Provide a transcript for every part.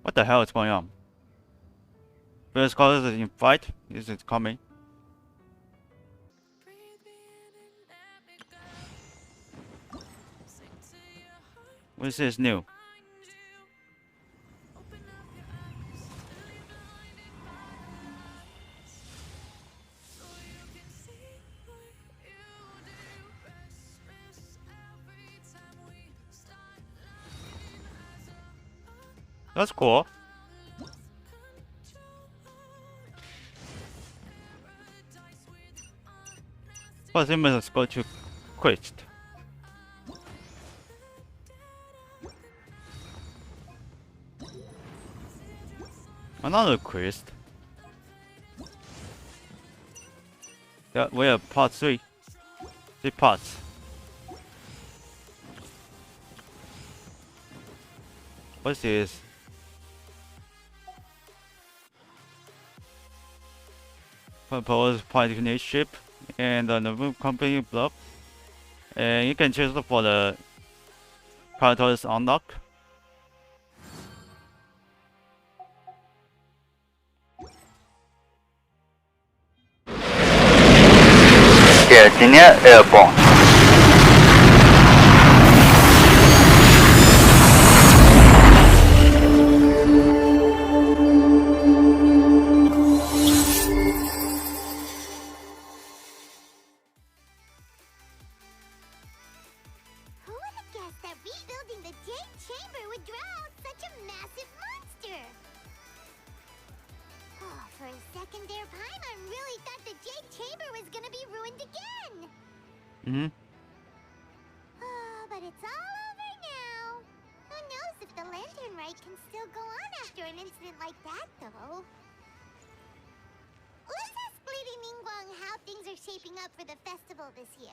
What the hell is going on? First call is in fight. Is it coming? This is new. That's cool. But it must go to quest. Another quest. Yeah, we have part 3. 3 parts. What's this? Proposed partnership and the company block. And you can choose for the characters unlock. Terengineer airborne. Who would have guessed that rebuilding the Jade Chamber would draw out such a massive monster? Oh, for a second there, Paimon really thought the Jade Chamber was gonna be ruined again. Oh, but it's all over now. Who knows if the Lantern Rite can still go on after an incident like that, though. Let's ask Lady Ningguang how things are shaping up for the festival this year.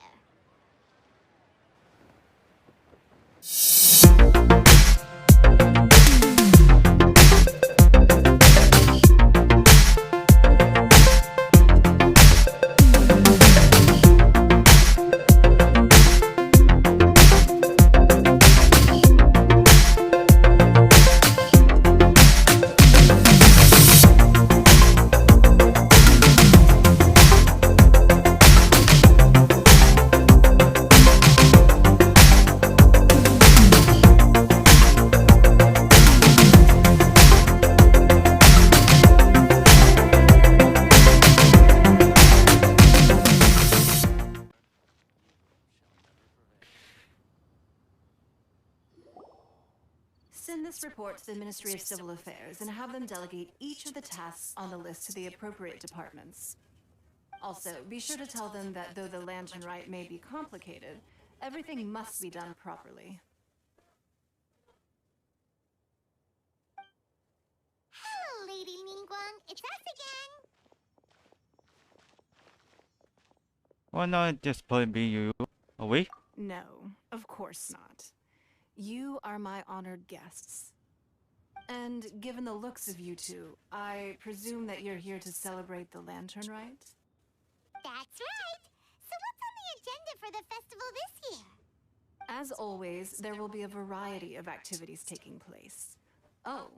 Send this report to the Ministry of Civil Affairs and have them delegate each of the tasks on the list to the appropriate departments. Also, be sure to tell them that though the Lantern Rite may be complicated, everything must be done properly. Hello, Lady Ningguang. It's us again. Why not just put you away? No, of course not. You are my honored guests. And given the looks of you two, I presume that you're here to celebrate the Lantern Rite? That's right. So what's on the agenda for the festival this year? As always, there will be a variety of activities taking place. Oh,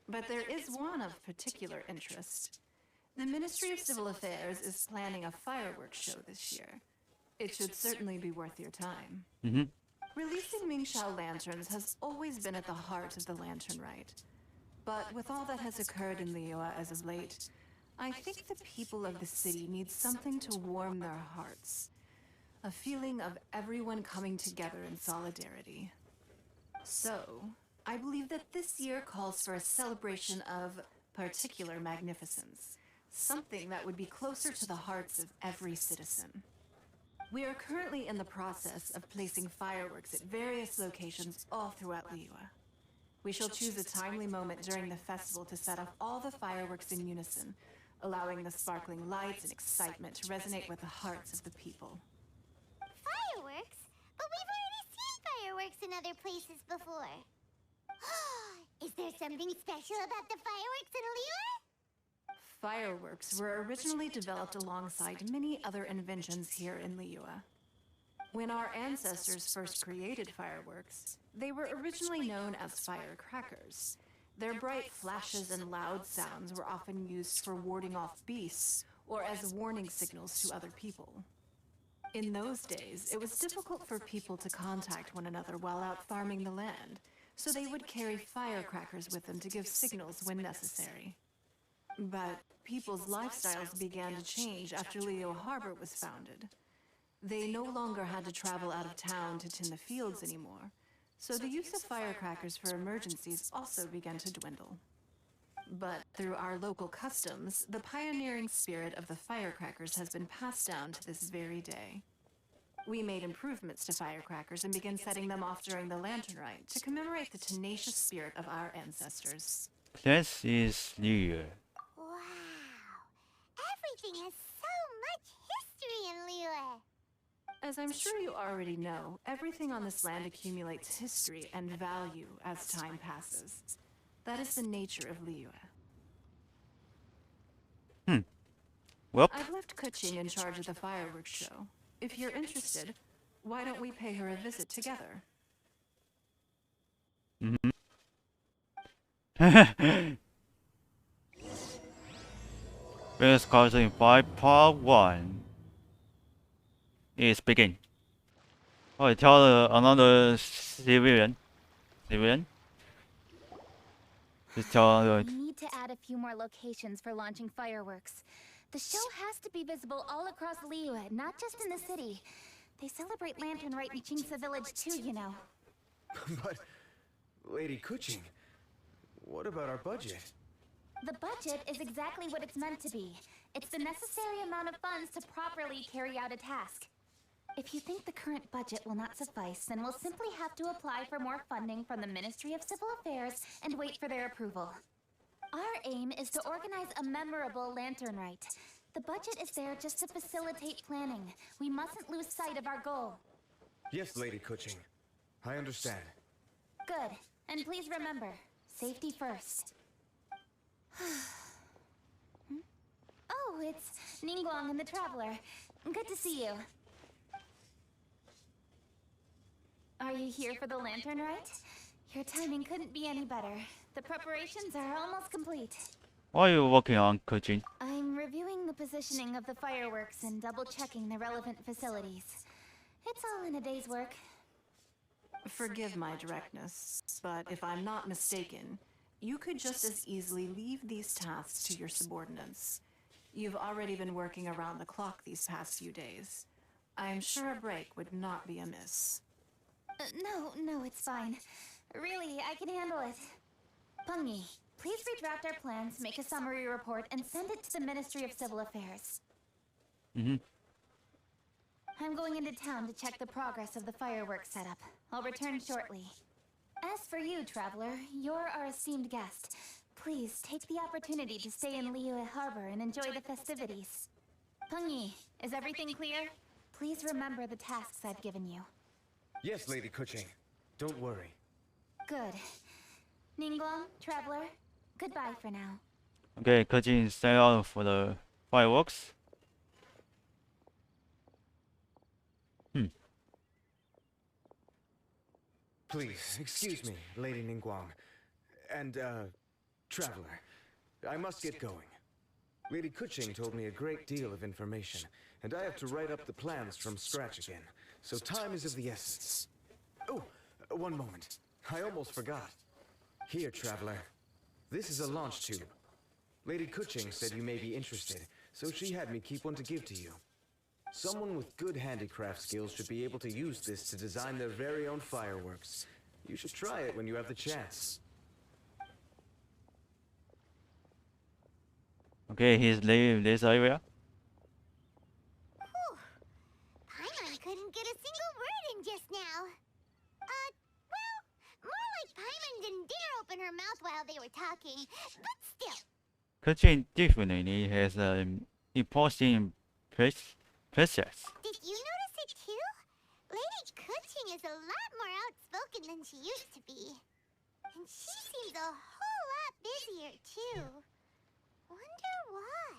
but there is one of particular interest. The Ministry of Civil Affairs is planning a fireworks show this year. It should certainly be worth your time. Releasing Mingxiao lanterns has always been at the heart of the Lantern Rite. But with all that has occurred in Liyue as of late, I think the people of the city need something to warm their hearts. A feeling of everyone coming together in solidarity. So, I believe that this year calls for a celebration of particular magnificence. Something that would be closer to the hearts of every citizen. We are currently in the process of placing fireworks at various locations all throughout Liyue. We shall choose a timely moment during the festival to set off all the fireworks in unison, allowing the sparkling lights and excitement to resonate with the hearts of the people. Fireworks? But we've already seen fireworks in other places before. Is there something special about the fireworks in Liyue? Fireworks were originally developed alongside many other inventions here in Liyue. When our ancestors first created fireworks, they were originally known as firecrackers. Their bright flashes and loud sounds were often used for warding off beasts or as warning signals to other people. In those days, it was difficult for people to contact one another while out farming the land, so they would carry firecrackers with them to give signals when necessary. But people's lifestyles began to change after Leo Harbor was founded. They no longer had to travel out of town to tend the fields anymore, so the use of firecrackers for emergencies also began to dwindle. But through our local customs, the pioneering spirit of the firecrackers has been passed down to this very day. We made improvements to firecrackers and began setting them off during the Lantern Rite to commemorate the tenacious spirit of our ancestors. This is New Year. Wow. Everything has so much history in Liyue. As I'm sure you already know, everything on this land accumulates history and value as time passes. That is the nature of Liyue. Well, I've left Kuching in charge of the fireworks show. If you're interested, why don't we pay her a visit together? Best cards in 5 part 1 is begin. 我挑了 another civilian. Just 挑那个 We need to add a few more locations for launching fireworks. The show has to be visible all across Liyue, not just in the city. They celebrate Lantern Rite in Qingce Village too, you know. But, Lady Kuching, what about our budget? The budget is exactly what it's meant to be. It's the necessary amount of funds to properly carry out a task. If you think the current budget will not suffice, then we'll simply have to apply for more funding from the Ministry of Civil Affairs and wait for their approval. Our aim is to organize a memorable Lantern Rite. The budget is there just to facilitate planning. We mustn't lose sight of our goal. Yes, Lady Kuching. I understand. Good. And please remember, safety first. Oh, it's Ningguang and the Traveler. Good to see you. Are you here for the Lantern Rite? Your timing couldn't be any better. The preparations are almost complete. What are you working on, Kuchin? I'm reviewing the positioning of the fireworks and double-checking the relevant facilities. It's all in a day's work. Forgive my directness, but if I'm not mistaken, you could just as easily leave these tasks to your subordinates. You've already been working around the clock these past few days. I'm sure a break would not be amiss. No, it's fine. Really, I can handle it. Pengyi, please redraft our plans, make a summary report, and send it to the Ministry of Civil Affairs. I'm going into town to check the progress of the fireworks setup. I'll return shortly. As for you, Traveler, you're our esteemed guest. Please take the opportunity to stay in Liyue Harbor and enjoy the festivities. Pengyi, is everything clear? Please remember the tasks I've given you. Yes, Lady Kuching. Don't worry. Good. Ningguang, Traveler, goodbye for now. Okay, Kuchin, stay out for the fireworks. Please, excuse me, Lady Ningguang. And, Traveler. I must get going. Lady Kuching told me a great deal of information, and I have to write up the plans from scratch again, so time is of the essence. Oh, one moment. I almost forgot. Here, Traveler. This is a launch tube. Lady Kuching said you may be interested, so she had me keep one to give to you. Someone with good handicraft skills should be able to use this to design their very own fireworks. You should try it when you have the chance. Okay, he's leaving this area. Whew. Paimon couldn't get a single word in just now. Well, more like Paimon didn't dare open her mouth while they were talking, but still. Kuchin definitely has an imposing presence. Did you notice it too? Lady Kuching is a lot more outspoken than she used to be. And she seems a whole lot busier too. Wonder why?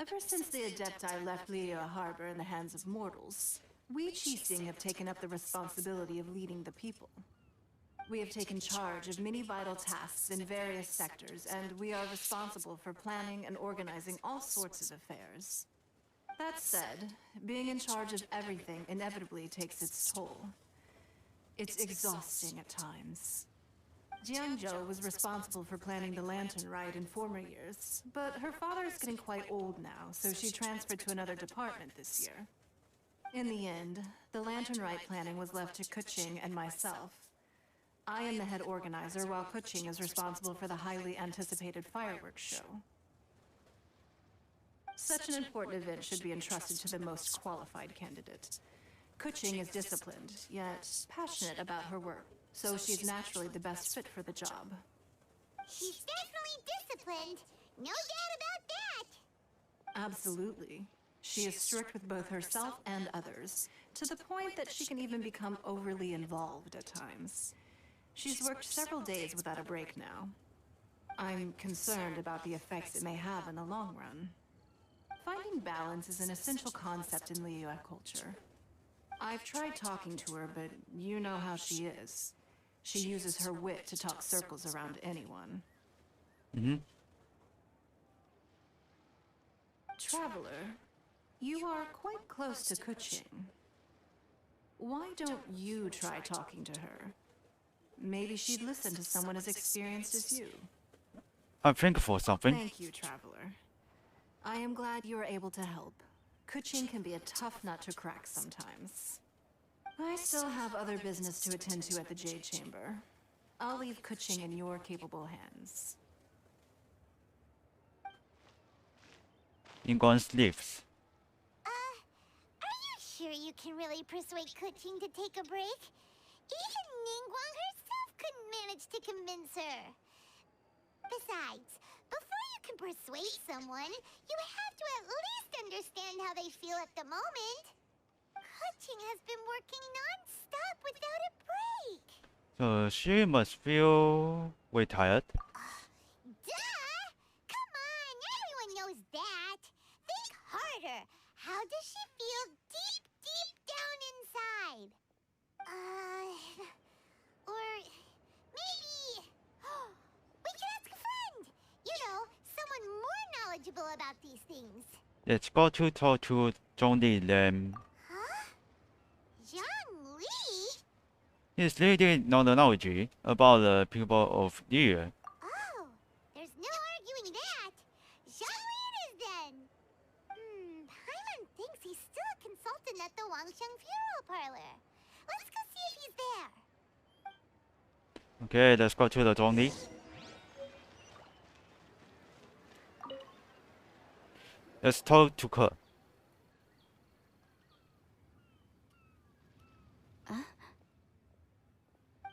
Ever since the Adepti left Liyue Harbor in the hands of mortals, we Qixing have taken up the responsibility of leading the people. We have taken charge of many vital tasks in various sectors, and we are responsible for planning and organizing all sorts of affairs. That said, being in charge of everything inevitably takes its toll. It's exhausting at times. Jiangzhou was responsible for planning the Lantern Rite in former years, but her father is getting quite old now, so she transferred to another department this year. In the end, the Lantern Rite planning was left to Kuching and myself. I am the head organizer, while Kuching is responsible for the highly anticipated fireworks show. Such an important event should be entrusted to the most qualified candidate. Kuching is disciplined, yet passionate about her work, so she's naturally the best fit for the job. She's definitely disciplined. No doubt about that. Absolutely. She is strict with both herself and others, to the point that she can even become overly involved at times. She's worked several days without a break now. I'm concerned about the effects it may have in the long run. Finding balance is an essential concept in Liyue culture. I've tried talking to her, but you know how she is. She uses her wit to talk circles around anyone. Traveler, you are quite close to Kuching. Why don't you try talking to her? Maybe she'd listen to someone as experienced as you. I'm thinking for something. Thank you, Traveler. I am glad you are able to help. Kuching can be a tough nut to crack sometimes. I still have other business to attend to at the Jade Chamber. I'll leave Kuching in your capable hands. Ingwan's leaves. Are you sure you can really persuade Kuching to take a break? Even Ningguang herself couldn't manage to convince her. Besides, before you can persuade someone, you have to at least understand how they feel at the moment. Kuching has been working non-stop without a break. So she must feel way tired. Duh! Come on, everyone knows that. Think harder. How does she feel deep, deep down inside? Or maybe we can ask a friend. You know, someone more knowledgeable about these things. Let's go to talk to Zhongli then. Huh? Zhang Li? He's leading knowledge about the people of Liyue. Oh, there's no arguing that. Zhang Li it is then. Paimon thinks he's still a consultant at the Wangsheng Funeral Parlor. Let's go see if he's there. Okay, let's go to the Zhongli. Let's talk to her.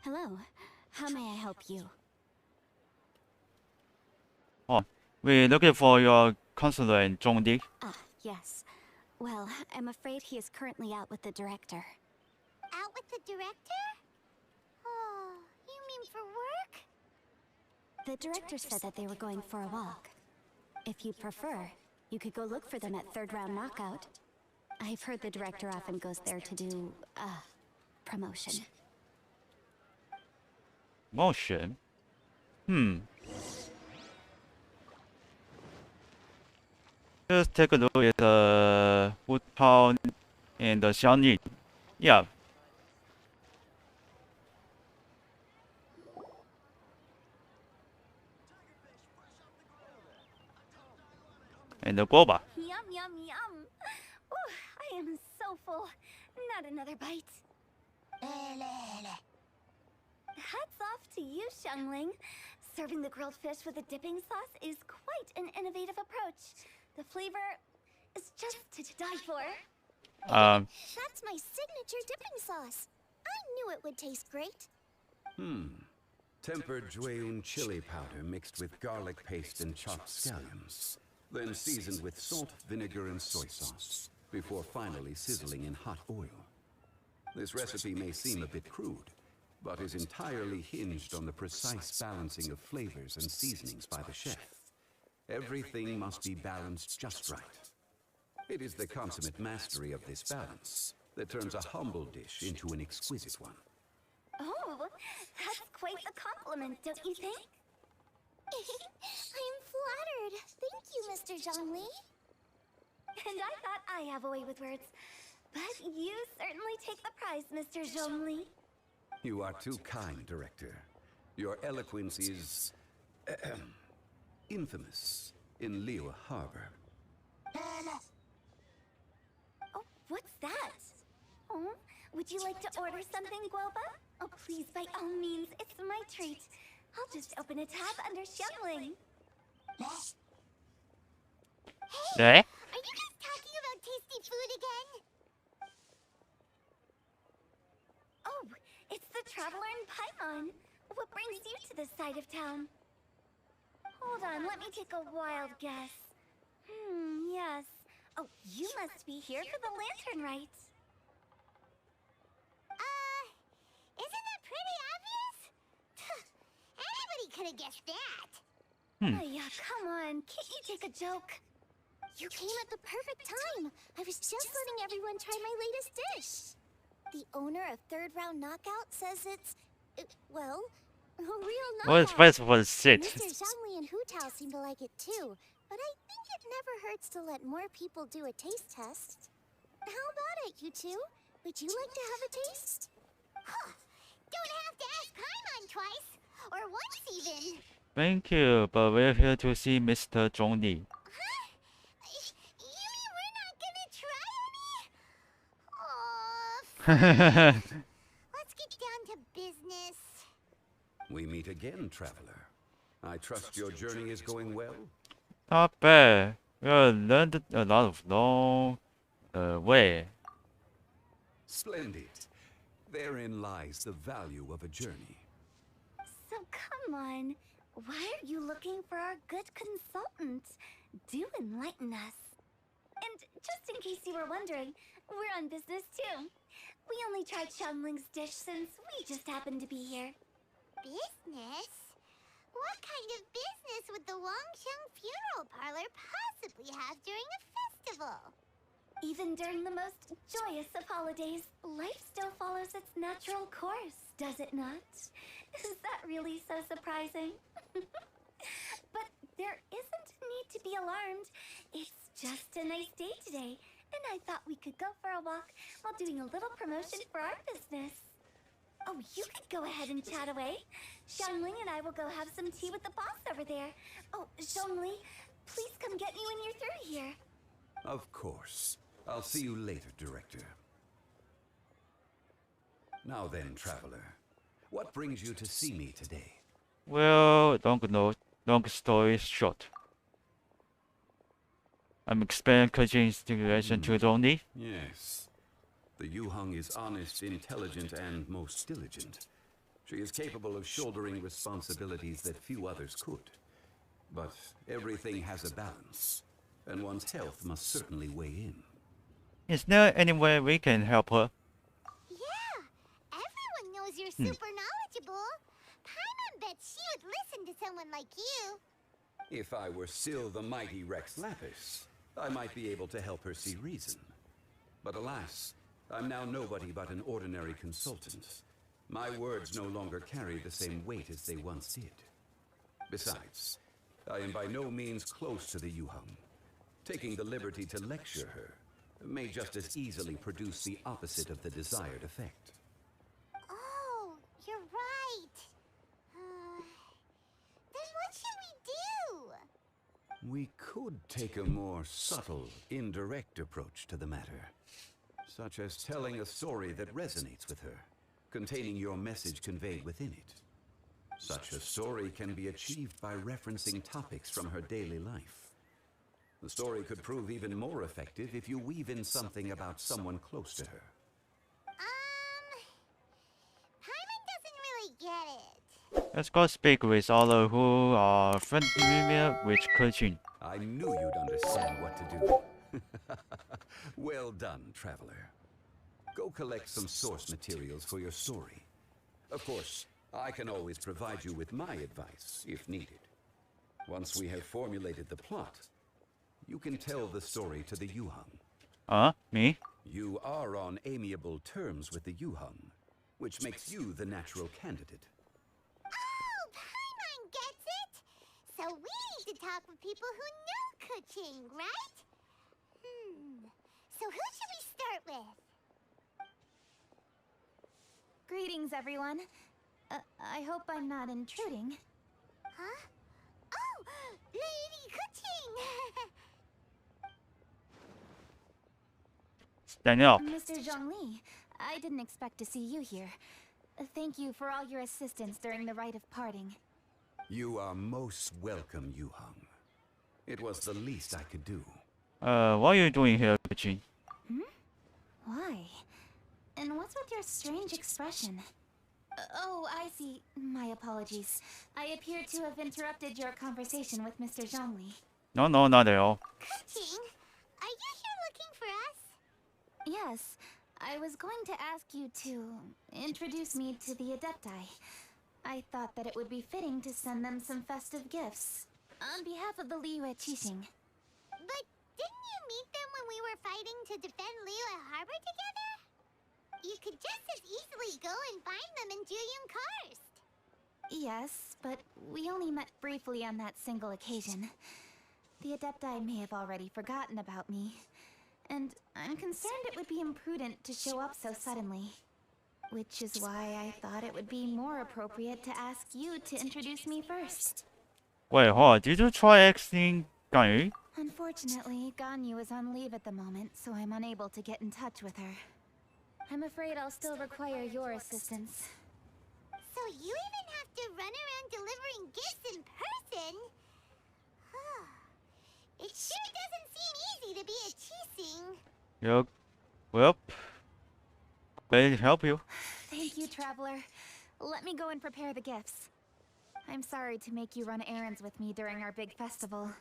Hello. How may I help you? Oh, we're looking for your counselor in Zhongli. Ah, yes. Well, I'm afraid he is currently out with the director. Out with the director? Oh, you mean for work? The director said that they were going for a walk. If you prefer, you could go look for them at third round knockout. I've heard the director often goes there to do, promotion. Motion? Just take a look at the Woodtown and the Xiangning. Yeah. And the Guoba. Yum, yum, yum. Ooh, I am so full. Not another bite. Hats off to you, Xiangling. Serving the grilled fish with a dipping sauce is quite an innovative approach. The flavor is just to die for. That's my signature dipping sauce. I knew it would taste great. Tempered Jueyun chili powder mixed with garlic paste and chopped scallions. Then seasoned with salt, vinegar, and soy sauce, before finally sizzling in hot oil. This recipe may seem a bit crude, but is entirely hinged on the precise balancing of flavors and seasonings by the chef. Everything must be balanced just right. It is the consummate mastery of this balance that turns a humble dish into an exquisite one. Oh, that's quite the compliment, don't you think? I'm flattered. Thank you, Mr. Zhongli. And I thought I have a way with words. But you certainly take the prize, Mr. Zhongli. You are too kind, Director. Your eloquence is infamous in Liyue Harbor. Oh, what's that? Oh, would you like to order something, Guoba? Oh, please, by all means, it's my treat. I'll just open a tab under Xiangling. 네? Are you guys talking about tasty food again? Oh, it's the Traveler in Paimon. What brings you to this side of town? Hold on, let me take a wild guess. Yes. Oh, you must be here for the lantern rite. Isn't that pretty obvious? Anybody could have guessed that. Oh, yeah, come on. Can't you take a joke? You came at the perfect time. I was just letting everyone try my latest dish. The owner of Third Round Knockout says it's, well, a real knockout. What is first of all shit? Mr. Zhongli and Hu Tao seem to like it too, but I think it never hurts to let more people do a taste test. How about it, you two? Would you like to have a taste? Huh. Don't have to ask Paimon twice, or once even. Thank you, but we're here to see Mr. Zhongli. Huh? You mean we're not gonna try any? Aw, fine. Let's get down to business. We meet again, Traveler. I trust your journey is going well? Not bad. We have learned a lot of long way. Splendid. Therein lies the value of a journey. So come on. Why are you looking for our good consultant? Do enlighten us. And just in case you were wondering, we're on business too. We only tried Xiangling's dish since we just happened to be here. Business? What kind of business would the Wangsheng Funeral Parlor possibly have during a festival? Even during the most joyous of holidays, life still follows its natural course, does it not? Is that really so surprising? But there isn't a need to be alarmed. It's just a nice day today, and I thought we could go for a walk while doing a little promotion for our business. Oh, you could go ahead and chat away. Xiangling and I will go have some tea with the boss over there. Oh, Zhongli, please come get me when you're through here. Of course. I'll see you later, Director. Now then, Traveler. What brings you to see me today? Well, long story short. I'm explaining Keqing's situation to Zhongli. Yes. The Yuheng is honest, intelligent, and most diligent. She is capable of shouldering responsibilities that few others could. But everything has a balance, and one's health must certainly weigh in. Is there any way we can help her? Yeah, everyone knows you're super knowledgeable. Paimon bets she would listen to someone like you. If I were still the mighty Rex Lapis, I might be able to help her see reason. But alas, I'm now nobody but an ordinary consultant. My words no longer carry the same weight as they once did. Besides, I am by no means close to the Yuheng. Taking the liberty to lecture her may just as easily produce the opposite of the desired effect. Oh, you're right. Then what should we do? We could take a more subtle, indirect approach to the matter, such as telling a story that resonates with her, containing your message conveyed within it. Such a story can be achieved by referencing topics from her daily life. The story could prove even more effective if you weave in something about someone close to her. Paimon doesn't really get it. Let's go speak with all who are familiar with Keqing. I knew you'd understand what to do. Well done, Traveler. Go collect some source materials for your story. Of course, I can always provide you with my advice, if needed. Once we have formulated the plot, you can tell the story to the Yuheng. Me? You are on amiable terms with the Yuheng. which makes you the natural candidate. Oh, Paimon gets it! So we need to talk with people who know Kuching, right? So who should we start with? Greetings, everyone. I hope I'm not intruding. Huh? Oh, Lady Kuching! Stand up. Mr. Zhongli, I didn't expect to see you here. Thank you for all your assistance during the rite of parting. You are most welcome, Yuhang. It was the least I could do. What are you doing here, Kuching? Why? And what's with your strange expression? Oh, I see. My apologies. I appear to have interrupted your conversation with Mr. Zhongli. No, not at all. Kuching, are you here looking for us? Yes, I was going to ask you to introduce me to the Adepti. I thought that it would be fitting to send them some festive gifts. On behalf of the Liyue Qixing. But didn't you meet them when we were fighting to defend Liyue Harbor together? You could just as easily go and find them in Juyun Karst. Yes, but we only met briefly on that single occasion. The Adepti may have already forgotten about me. And I'm concerned it would be imprudent to show up so suddenly. Which is why I thought it would be more appropriate to ask you to introduce me first. Wait, hold on. Did you try asking Ganyu? Unfortunately, Ganyu is on leave at the moment, so I'm unable to get in touch with her. I'm afraid I'll still require your assistance. So you even have to run around delivering gifts in person? It sure doesn't seem easy to be a Qixing. Yep. Well, glad to help you. Thank you, Traveler. Let me go and prepare the gifts. I'm sorry to make you run errands with me during our big festival.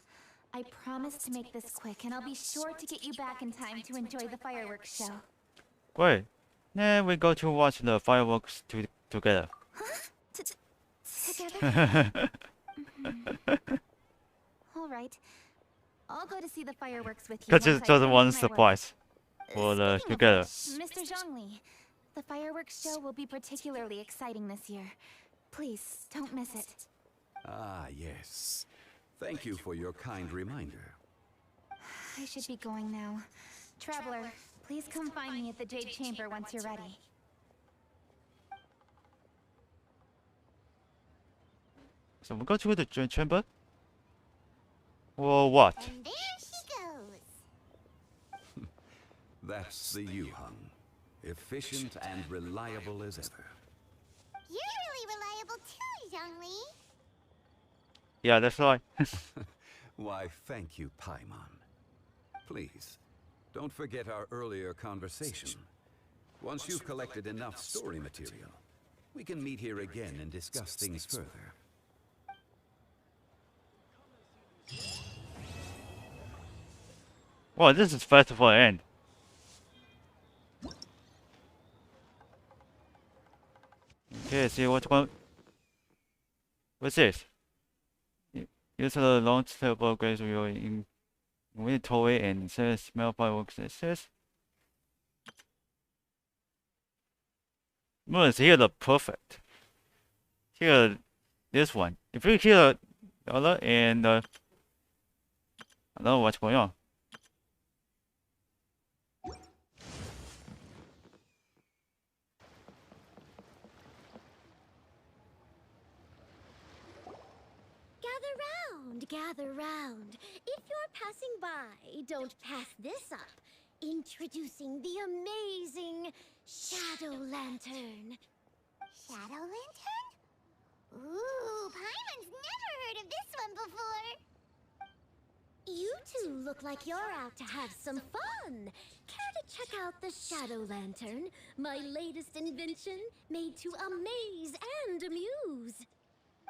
I promise to make this quick, and I'll be sure to get you back in time to enjoy the fireworks show. Great. Then we go to watch the fireworks together. Together? All right. I'll go to see the fireworks with you. Because once it's I just finish one my surprise for the Speaking of together. which, Mr. Zhongli, the fireworks show will be particularly exciting this year. Please, don't miss it. Ah, yes. Thank you for your kind reminder. I should be going now. Traveler, please come find me at the Jade Chamber once you're ready. So we go to the chamber? Or what? And there she goes. That's the Yuhang. Efficient and reliable as ever. You're really reliable too, Zhongli. Yeah, that's right. Why, thank you, Paimon. Please, don't forget our earlier conversation. Once you've collected enough story material, we can meet here again and discuss things further. Well, this is festival end. Okay, see what's going. What's this? Use the launch table grace wheel in inventory and says smell fireworks. It says. Well, here the perfect. Here, this one. If you hear the other and I don't know what's going on. Gather round. If you're passing by, don't pass this up. Introducing the amazing Shadow Lantern. Shadow Lantern? Ooh, Paimon's never heard of this one before. You two look like you're out to have some fun. Care to check out the Shadow Lantern, my latest invention, made to amaze and amuse?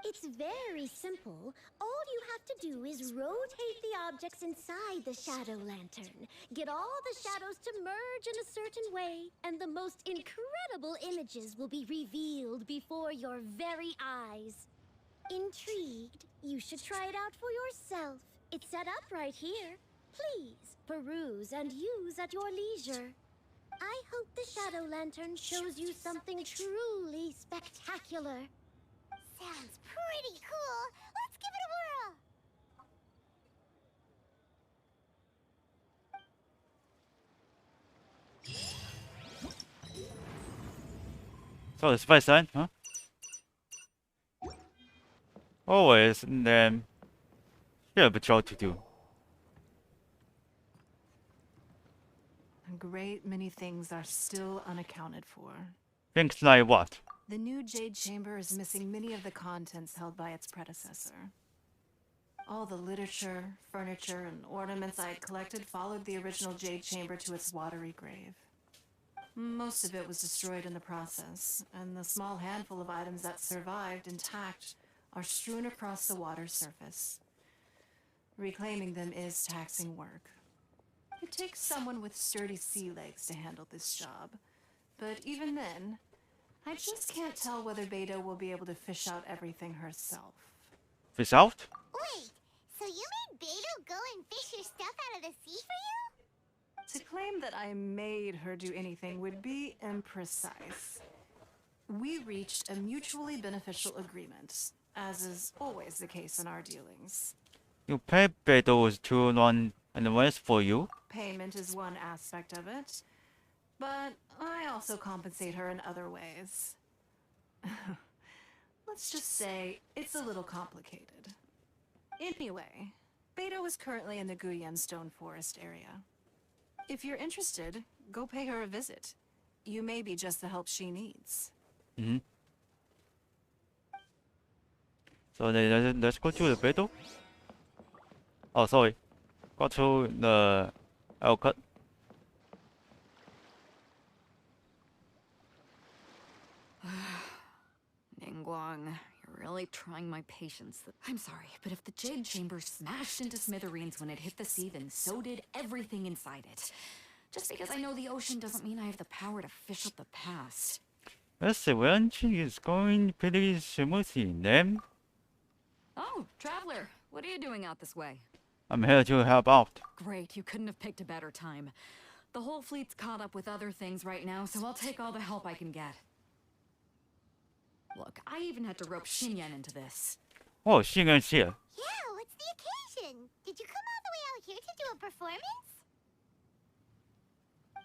It's very simple. All you have to do is rotate the objects inside the Shadow Lantern, get all the shadows to merge in a certain way, and the most incredible images will be revealed before your very eyes. Intrigued? You should try it out for yourself. It's set up right here. Please, peruse and use at your leisure. I hope the Shadow Lantern shows you something truly spectacular. Sounds pretty cool. Let's give it a whirl. So it's by side, huh? Always, and then you have a job to do. A great many things are still unaccounted for. Things like what? The new Jade Chamber is missing many of the contents held by its predecessor. All the literature, furniture, and ornaments I had collected followed the original Jade Chamber to its watery grave. Most of it was destroyed in the process, and the small handful of items that survived intact are strewn across the water's surface. Reclaiming them is taxing work. It takes someone with sturdy sea legs to handle this job, but even then, I just can't tell whether Beto will be able to fish out everything herself. Fish out? Wait, so you made Beto go and fish your stuff out of the sea for you? To claim that I made her do anything would be imprecise. We reached a mutually beneficial agreement, as is always the case in our dealings. You pay Beto to run an race for you? Payment is one aspect of it, but I also compensate her in other ways. Let's just say it's a little complicated. Anyway, Beto is currently in the Guyan Stone Forest area. If you're interested, go pay her a visit. You may be just the help she needs. Mm-hmm. So let's go to the Beto. Oh, sorry. Go to the Alcott. Ningguang, you're really trying my patience. I'm sorry, but if the Jade Chamber smashed into smithereens when it hit the sea, then so did everything inside it. Just because I know the ocean doesn't mean I have the power to fish up the past. This adventure is going pretty smoothly, then. Oh, Traveler, what are you doing out this way? I'm here to help out. Great, you couldn't have picked a better time. The whole fleet's caught up with other things right now, so I'll take all the help I can get. Look, I even had to rope Xinyan into this. Oh, Xinyan's here. Yeah, what's the occasion? Did you come all the way out here to do a performance?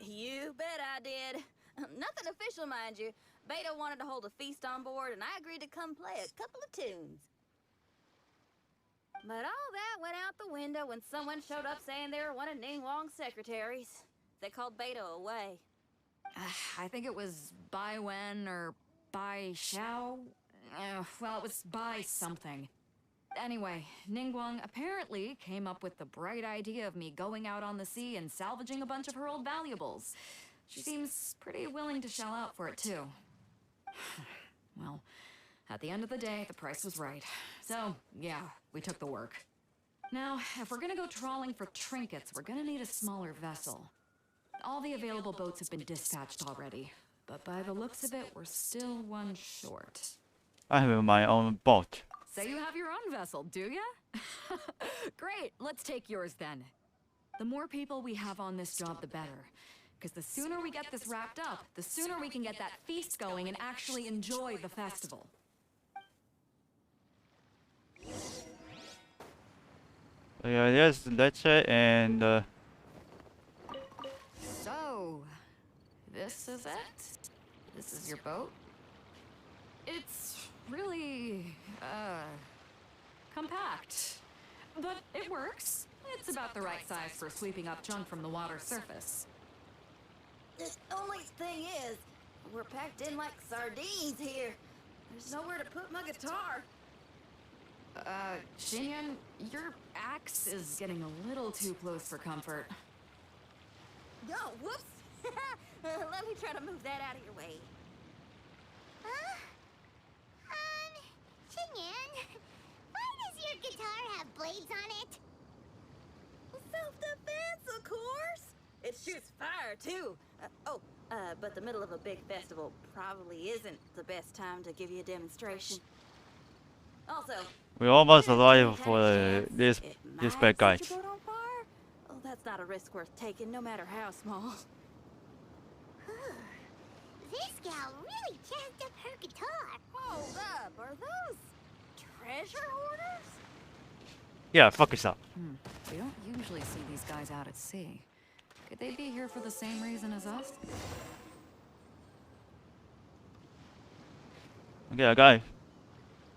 You bet I did. Nothing official, mind you. Beto wanted to hold a feast on board, and I agreed to come play a couple of tunes. But all that went out the window when someone showed up saying they were one of Ning Wong's secretaries. They called Beto away. I think it was Bai Wen or Bai Xiao. Well, it was Bai something. Anyway, Ningguang apparently came up with the bright idea of me going out on the sea and salvaging a bunch of her old valuables. She seems pretty willing to shell out for it, too. Well, at the end of the day, the price was right. So, yeah, we took the work. Now, if we're gonna go trawling for trinkets, we're gonna need a smaller vessel. All the available boats have been dispatched already, but by the looks of it, we're still one short. I have my own boat. So you have your own vessel, do ya? Great, let's take yours then. The more people we have on this job, the better. Because the sooner we get this wrapped up, the sooner we can get that feast going and actually enjoy the festival. So yeah, yes, that's it, and So, this is it? This is your boat? It's really, compact. But it works. It's about the right size for sweeping up junk from the water's surface. The only thing is, we're packed in like sardines here. There's nowhere to put my guitar. Xinyan, your axe is getting a little too close for comfort. Oh, whoops. Let me try to move that out of your way. Xinyan, why does your guitar have blades on it? Self-defense, of course. It shoots fire, too. But the middle of a big festival probably isn't the best time to give you a demonstration. Also, we almost there's arrived a for chance this it bad guy. might set your boat on fire. Oh, that's not a risk worth taking, no matter how small. This gal really jazzed up her guitar. Hold up, are those treasure hoarders? Yeah, fuck yourself. We don't usually see these guys out at sea. Could they be here for the same reason as us? Okay, a guy.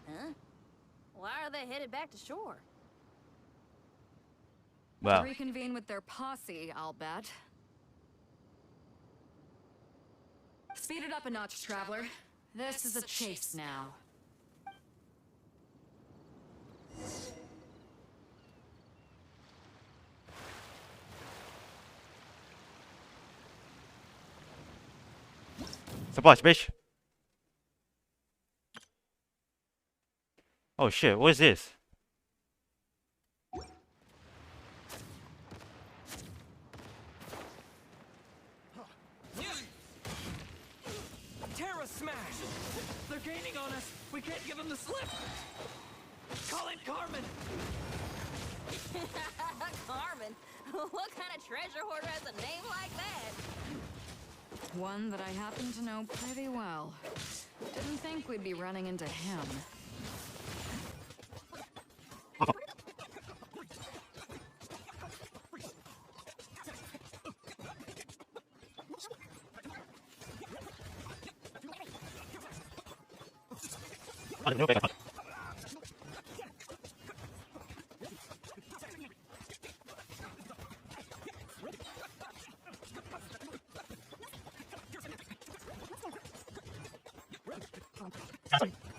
Huh? Why are they headed back to shore? Wow. To reconvene with their posse, I'll bet. Speed it up a notch, traveler. This is a chase now. Surprise, bitch. Oh shit, what is this? Terra smash! They're gaining on us. We can't give them the slip. Call it Carmen. Carmen? What kind of treasure hoarder has a name like that? One that I happen to know pretty well. Didn't think we'd be running into him.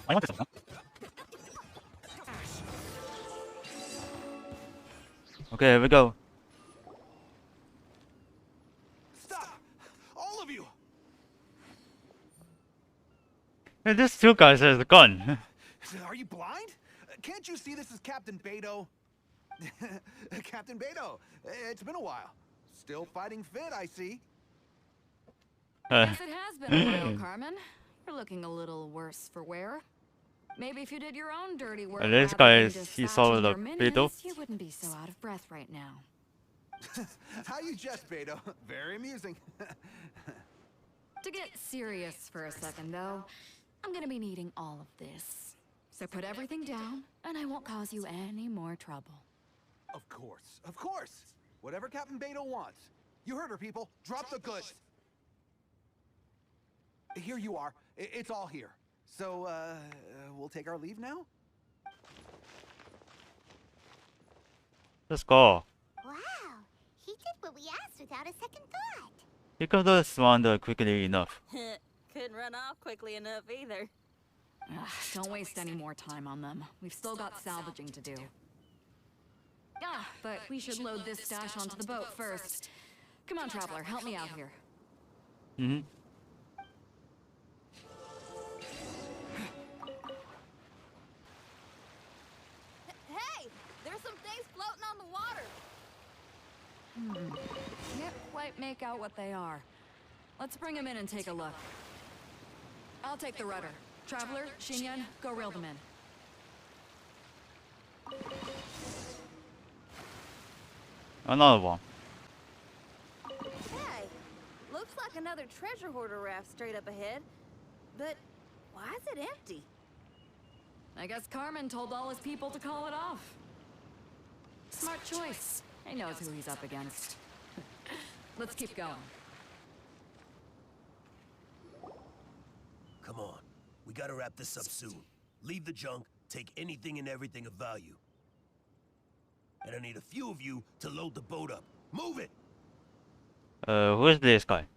I want this one. Okay, here we go. Stop! All of you! Hey, this two guys has a gun. Are you blind? Can't you see this is Captain Beto? Captain Beto, it's been a while. Still fighting fit, I see. Yes, it has been a while, Carmen. You're looking a little worse for wear. Maybe if you did your own dirty work, And this rather guy than is- he saw dispatching the your minions, Beto. you wouldn't be so out of breath right now. How you jest, Beto? Very amusing. To get serious for a second, though, I'm gonna be needing all of this. So put everything down, and I won't cause you any more trouble. Of course, of course. Whatever Captain Beto wants. You heard her, people. Drop the goods. Here you are. It's all here. So, we'll take our leave now? Let's go. Wow, he did what we asked without a second thought. He could have surrendered quickly enough. Couldn't run off quickly enough either. Ugh, don't waste any more time on them. We've still got salvaging to do. Ah, but we should load this stash onto the boat first. Come on, Traveler, help me out here. Mm-hmm. Hey, there's some things floating on the water. Can't quite make out what they are. Let's bring them in and take a look. I'll take the rudder. Traveler, Xinyan, go reel them in. Another one. Hey, looks like another treasure hoarder raft straight up ahead. But why is it empty? I guess Carmen told all his people to call it off. Smart choice. He knows who he's up against. Let's keep going. Come on. We gotta wrap this up soon. Leave the junk, take anything and everything of value. And I need a few of you to load the boat up. Move it! Who is this guy?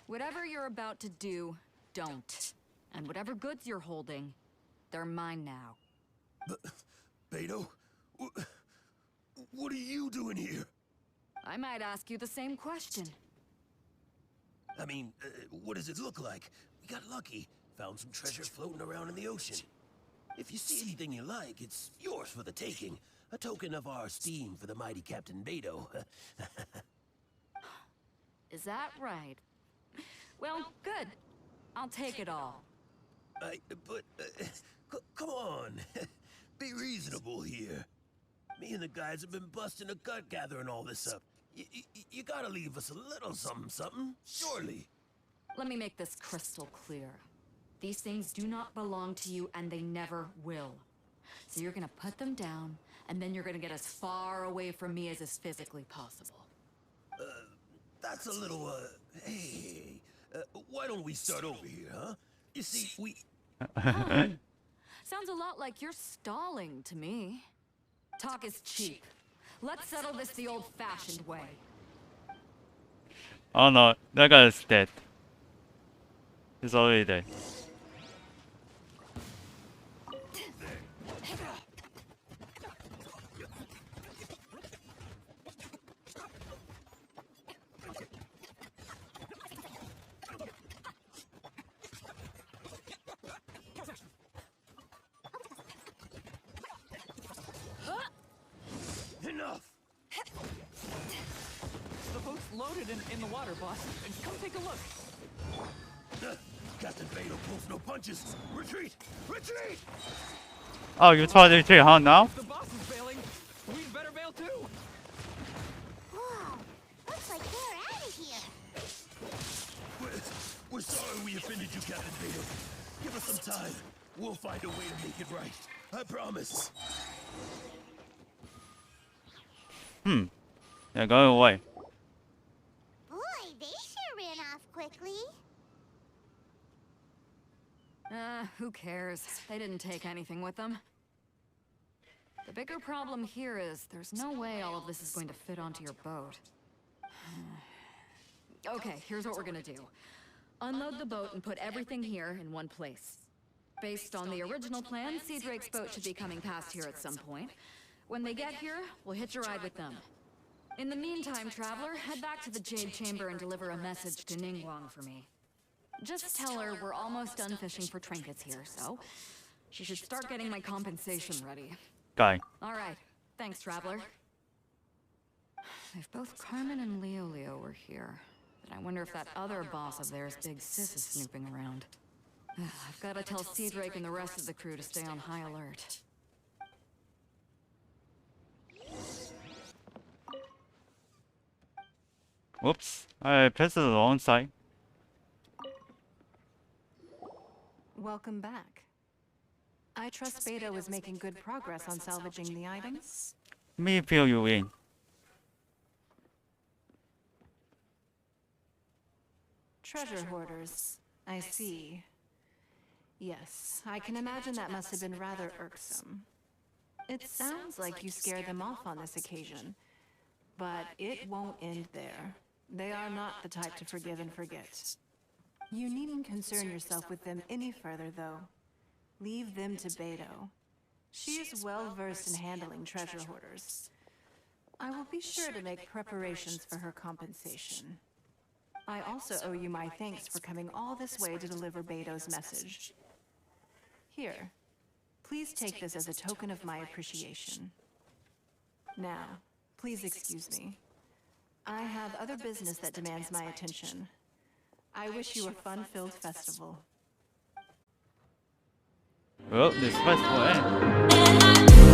Whatever you're about to do, don't. And whatever goods you're holding, they're mine now. Beto? What are you doing here? I might ask you the same question. I mean, what does it look like? We got lucky. Found some treasure floating around in the ocean. If you see anything you like, it's yours for the taking. A token of our esteem for the mighty Captain Beto. Is that right? Well, good. I'll take it all. Come on. Be reasonable here. Me and the guys have been busting a gut gathering all this up. You gotta leave us a little something, surely. Let me make this crystal clear. These things do not belong to you, and they never will. So you're gonna put them down, and then you're gonna get as far away from me as is physically possible. That's a little, hey, why don't we start over here, huh? You see, we... Sounds a lot like you're stalling to me. Talk is cheap. Let's settle this the old-fashioned way. Oh no, that guy is dead. He's already dead. Enough! The boat's loaded in the water, boss. Come take a look. Captain Beto pulls no punches. Retreat! Retreat! Oh, you told me to, huh? Now? The boss is bailing. We'd better bail too. Whoa, looks like they're out of here. We're sorry we offended you, Captain Beto. Give us some time. We'll find a way to make it right. I promise. They're going away. Boy, they sure ran off quickly. Who cares? They didn't take anything with them. The bigger problem here is there's no way all of this is going to fit onto your boat. Okay, here's what we're gonna do. Unload the boat and put everything here in one place. Based on the original plan, Sea Drake's boat should be coming past here at some point. When they get here, we'll hitch a ride with them. In the meantime, Traveler, head back to the Jade Chamber and deliver a message to Ningguang for me. Just tell her we're almost done fishing for trinkets here, so she should start getting my compensation ready. Guy. Alright, thanks, Traveler. If both Carmen and Leo were here, then I wonder if that other boss of theirs, Big Sis, is snooping around. I've gotta tell Sea Drake and the rest of the crew to stay on high alert. Whoops. I pressed the wrong side. Welcome back. I trust Beto is making good progress on salvaging the items. Let me fill you in. Treasure hoarders. I see. Yes, I can imagine that must have been rather irksome. It sounds like you scared them off on this occasion, but it won't end there. They are not the type to forgive and forget. You needn't concern yourself with them any further, though. Leave them to Beto. She is well versed in handling treasure hoarders. I will be sure to make preparations for her compensation. I also owe you my thanks for coming all this way to deliver Beto's message. Here, please take this as a token of my appreciation. Now, please excuse me. I have other business that demands my attention. I wish you a fun-filled festival. Well, this festival ends.